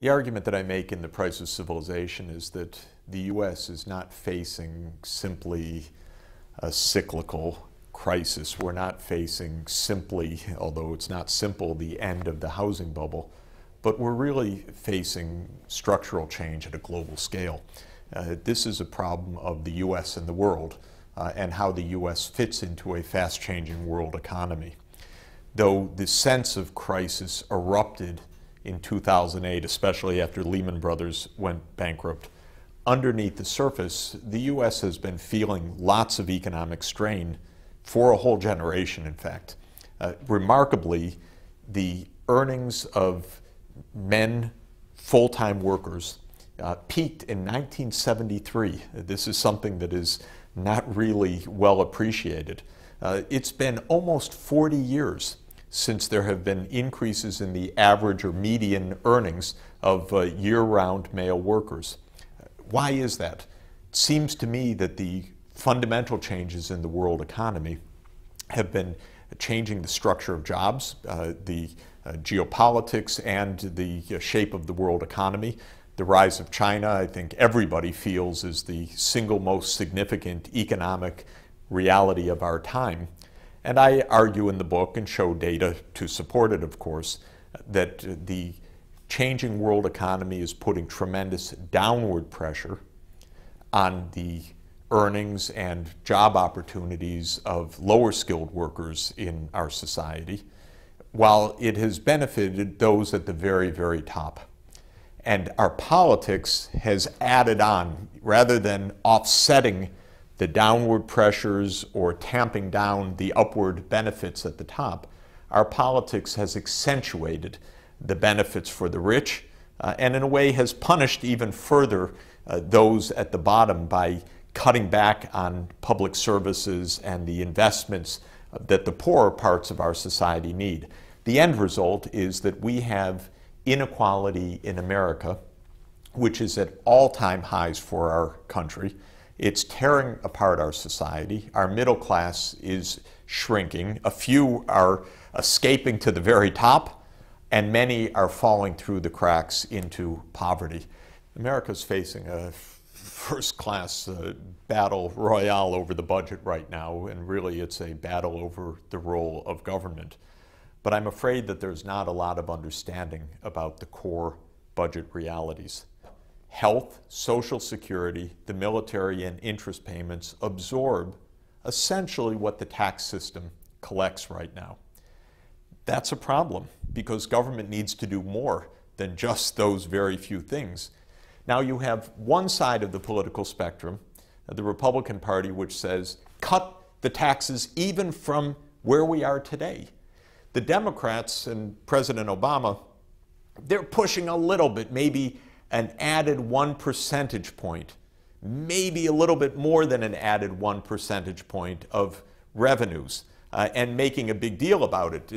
The argument that I make in The Price of Civilization is that the US is not facing simply a cyclical crisis. We're not facing simply, although it's not simple, the end of the housing bubble, but we're really facing structural change at a global scale. This is a problem of the US and the world, and how the US fits into a fast-changing world economy. Though the sense of crisis erupted in 2008, especially after Lehman Brothers went bankrupt, underneath the surface, the US has been feeling lots of economic strain for a whole generation, in fact. Remarkably, the earnings of men, full-time workers, peaked in 1973. This is something that is not really well appreciated. It's been almost 40 years since there have been increases in the average or median earnings of year-round male workers. Why is that? It seems to me that the fundamental changes in the world economy have been changing the structure of jobs, the geopolitics, and the shape of the world economy. The rise of China, I think everybody feels, is the single most significant economic reality of our time. And I argue in the book, and show data to support it, of course, that the changing world economy is putting tremendous downward pressure on the earnings and job opportunities of lower skilled workers in our society, while it has benefited those at the very, very top. And our politics has added on, rather than offsetting the downward pressures or tamping down the upward benefits at the top, our politics has accentuated the benefits for the rich, and in a way has punished even further those at the bottom by cutting back on public services and the investments that the poorer parts of our society need. The end result is that we have inequality in America, which is at all-time highs for our country. It's tearing apart our society. Our middle class is shrinking. A few are escaping to the very top, and many are falling through the cracks into poverty. America's facing a first-class battle royale over the budget right now, and really it's a battle over the role of government. But I'm afraid that there's not a lot of understanding about the core budget realities. Health, Social Security, the military, and interest payments absorb essentially what the tax system collects right now. That's a problem, because government needs to do more than just those very few things. Now you have one side of the political spectrum, the Republican Party, which says, cut the taxes even from where we are today. The Democrats and President Obama, they're pushing a little bit, maybe an added 1 percentage point, maybe a little bit more than an added 1 percentage point of revenues, and making a big deal about it.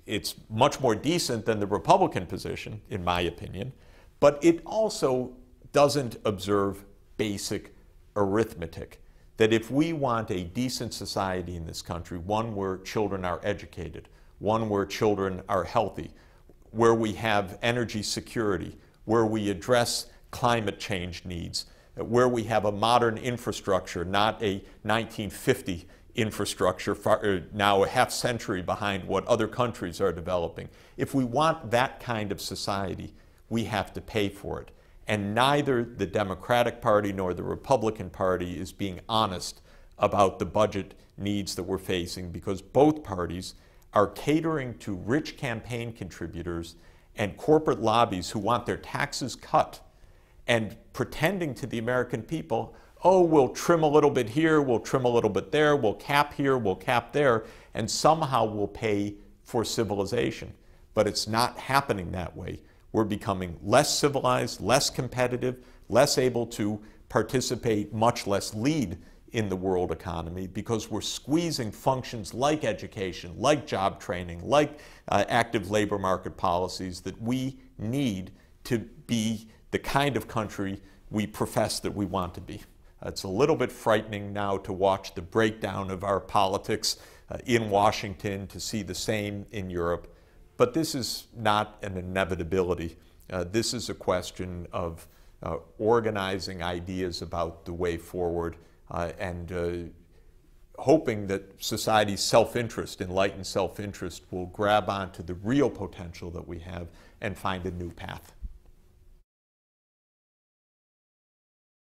It's much more decent than the Republican position, in my opinion, but it also doesn't observe basic arithmetic, that if we want a decent society in this country, one where children are educated, one where children are healthy, where we have energy security, where we address climate change needs, where we have a modern infrastructure, not a 1950 infrastructure, now a half century behind what other countries are developing. If we want that kind of society, we have to pay for it. And neither the Democratic Party nor the Republican Party is being honest about the budget needs that we're facing, because both parties are catering to rich campaign contributors and corporate lobbies who want their taxes cut, and pretending to the American people, oh, we'll trim a little bit here, we'll trim a little bit there, we'll cap here, we'll cap there, and somehow we'll pay for civilization. But it's not happening that way. We're becoming less civilized, less competitive, less able to participate, much less lead in the world economy, because we're squeezing functions like education, like job training, like active labor market policies that we need to be the kind of country we profess that we want to be. It's a little bit frightening now to watch the breakdown of our politics in Washington, to see the same in Europe. But this is not an inevitability. This is a question of organizing ideas about the way forward and hoping that society's self-interest, enlightened self-interest, will grab onto the real potential that we have and find a new path.